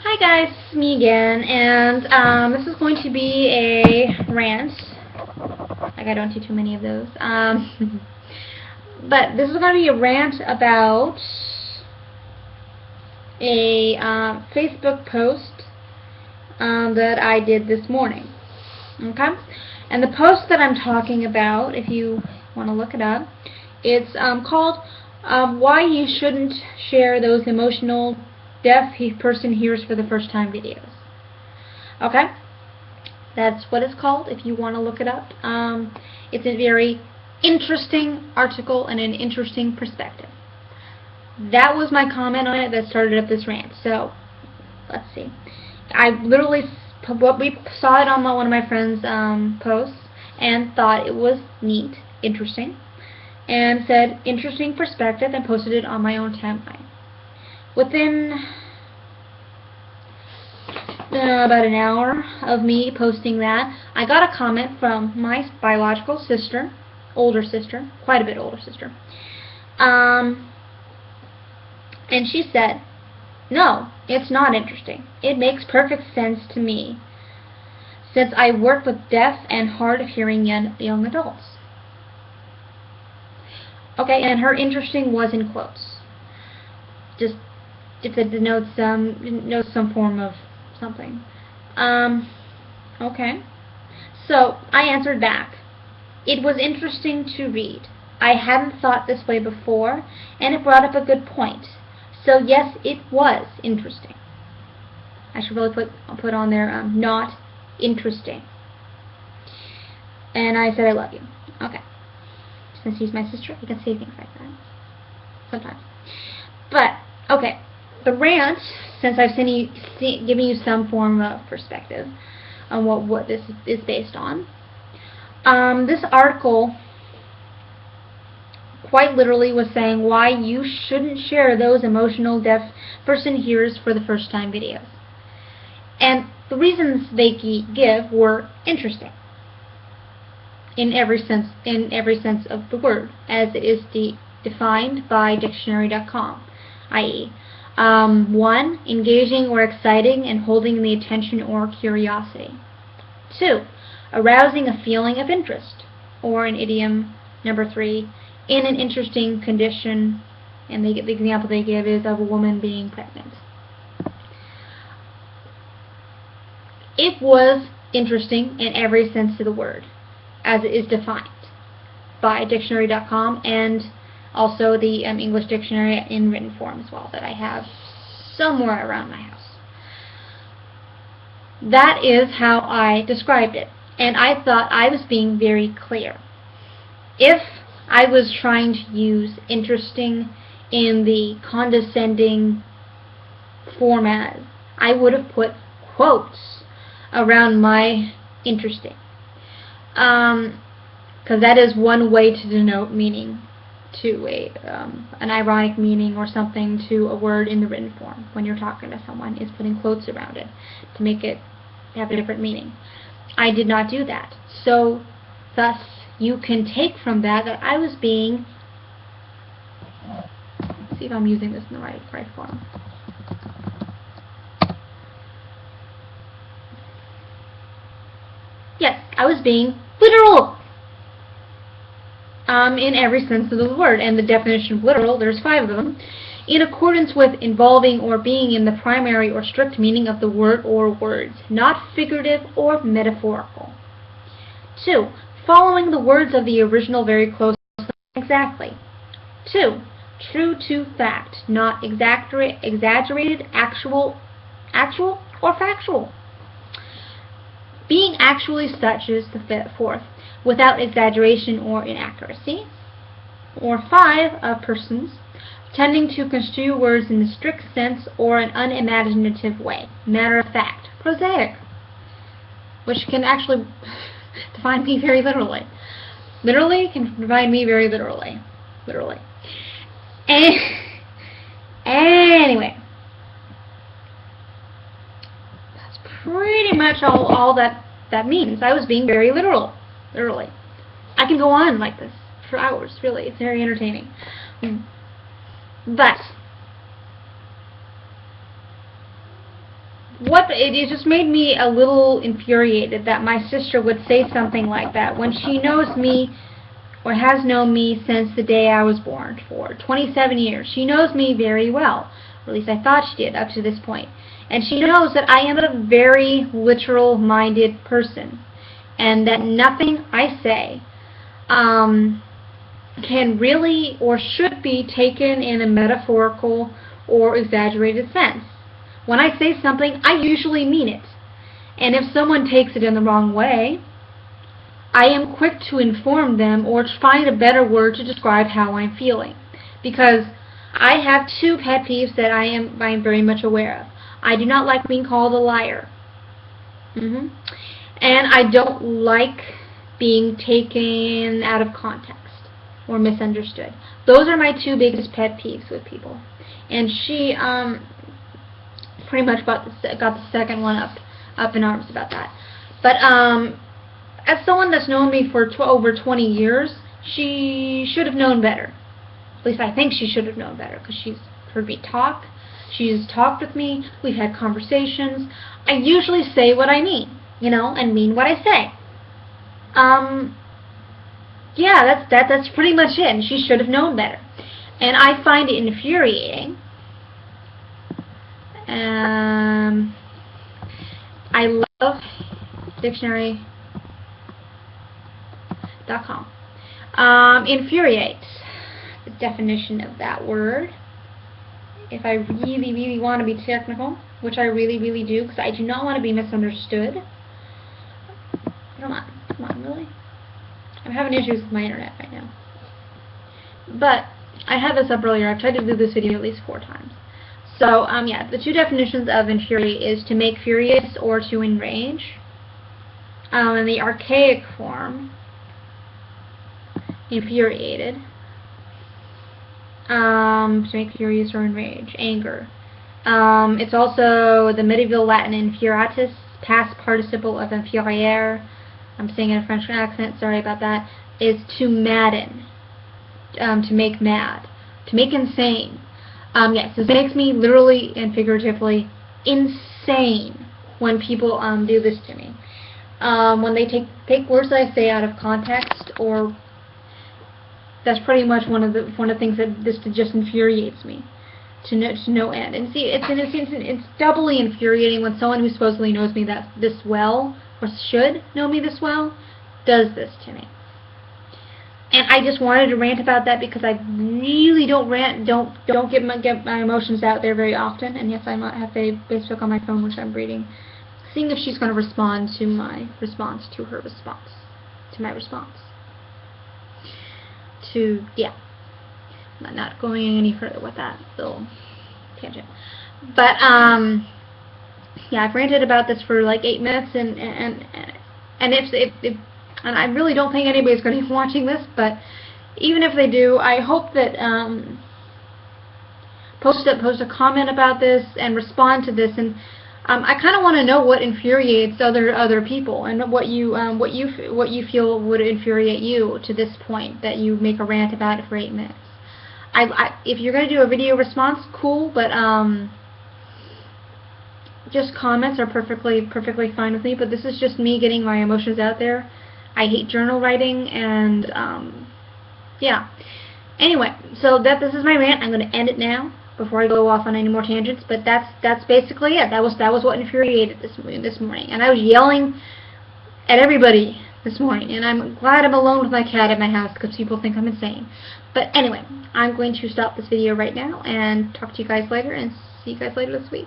Hi guys, it's me again, and this is going to be a rant. Like I don't do too many of those. But this is going to be a rant about a Facebook post that I did this morning. Okay? And the post that I'm talking about, if you want to look it up, it's called Why You Shouldn't Share Those Emotional Deaf Person Hears for the First Time videos. Okay? That's what it's called if you want to look it up. It's a very interesting article and an interesting perspective. That was my comment on it that started up this rant. So, let's see. I literally we saw it on one of my friend's posts and thought it was neat, interesting, and said interesting perspective and posted it on my own timeline. Within about an hour of me posting that, I got a comment from my biological sister, older sister, quite a bit older sister, and she said, "No, it's not interesting. It makes perfect sense to me, since I work with deaf and hard of hearing young adults." Okay, and her interesting was in quotes. Just if it denotes some form of something. Okay. So I answered back. It was interesting to read. I hadn't thought this way before, and it brought up a good point. So yes, it was interesting. I should really put on there not interesting. And I said I love you. Okay. Since he's my sister, he can say things like that sometimes. But okay. The rant, since I've given you some form of perspective on what this is based on, this article quite literally was saying why you shouldn't share those emotional deaf person hears for the first time videos. And the reasons they give were interesting in every sense of the word, as it is defined by dictionary.com, i.e., 1. Engaging or exciting and holding the attention or curiosity. 2. Arousing a feeling of interest, or an idiom, number 3, in an interesting condition, and the example they give is of a woman being pregnant. It was interesting in every sense of the word, as it is defined by dictionary.com and also the English dictionary in written form as well, that I have somewhere around my house. That is how I described it, and I thought I was being very clear. If I was trying to use interesting in the condescending format, I would have put quotes around my interesting, because that is one way to denote meaning to an ironic meaning or something to a word in the written form when you're talking to someone, is putting quotes around it to make it have a different meaning. I did not do that. So thus you can take from that I was being, let's see if I'm using this in the right form. Yes, I was being literal. In every sense of the word, and the definition of literal, there's 5 of them, in accordance with involving or being in the primary or strict meaning of the word or words, not figurative or metaphorical. 2. Following the words of the original very closely, exactly. 2. True to fact, not exaggerated, actual or factual. Being actually such is the 4th, without exaggeration or inaccuracy. Or 5, of persons tending to construe words in the strict sense or an unimaginative way, matter of fact, prosaic, which can actually define me very literally. Literally can define me very literally. Anyway, that's pretty much all that means. I was being very literal. Literally. I can go on like this for hours, really. It's very entertaining. But it just made me a little infuriated that my sister would say something like that when she knows me, or has known me since the day I was born, for 27 years. She knows me very well, or at least I thought she did up to this point. And she knows that I am a very literal-minded person, and that nothing I say can really or should be taken in a metaphorical or exaggerated sense. When I say something, I usually mean it. And if someone takes it in the wrong way, I am quick to inform them or to find a better word to describe how I'm feeling. Because I have two pet peeves that I am very much aware of. I do not like being called a liar. And I don't like being taken out of context or misunderstood. Those are my two biggest pet peeves with people. And she pretty much got the second one up in arms about that. But as someone that's known me for over 20 years, she should have known better. At least I think she should have known better, because she's heard me talk. She's talked with me. We've had conversations. I usually say what I mean, and mean what I say. Yeah, that's pretty much it. And she should have known better. And I find it infuriating. I love dictionary.com. Infuriates, the definition of that word. If I really, really want to be technical, which I really, really do, because I do not want to be misunderstood. Come on, really? I'm having issues with my internet right now. But I had this up earlier. I've tried to do this video at least 4 times. So, yeah, the two definitions of infuriate is to make furious or to enrage. In the archaic form, infuriated. To make furious or enrage, anger. It's also the medieval Latin infuriatus, past participle of infuriare. I'm saying it in a French accent, sorry about that. Is to madden, to make mad, to make insane. Yes, this makes me literally and figuratively insane when people do this to me. When they take words that I say out of context, or that's pretty much one of the things that this just infuriates me to no end. And see, it's doubly infuriating when someone who supposedly knows me this well, or should know me this well, does this to me. And I just wanted to rant about that because I really don't get my emotions out there very often. And yes, I might have Facebook on my phone, which I'm reading, seeing if she's going to respond to my response to her response, to my response. Yeah, I'm not going any further with that little tangent. But yeah, I've ranted about this for like 8 minutes, and and I really don't think anybody's going to be watching this, but even if they do, I hope that post a comment about this and respond to this. And I kind of want to know what infuriates other people, and what you feel would infuriate you to this point that you make a rant about it for 8 minutes. If you're going to do a video response, cool, but just comments are perfectly fine with me. But this is just me getting my emotions out there. I hate journal writing, and yeah. Anyway, so this is my rant. I'm going to end it now before I go off on any more tangents. But that's basically it. That was what infuriated this morning, and I was yelling at everybody this morning. And I'm glad I'm alone with my cat at my house because people think I'm insane. But anyway, I'm going to stop this video right now and talk to you guys later, and see you guys later this week.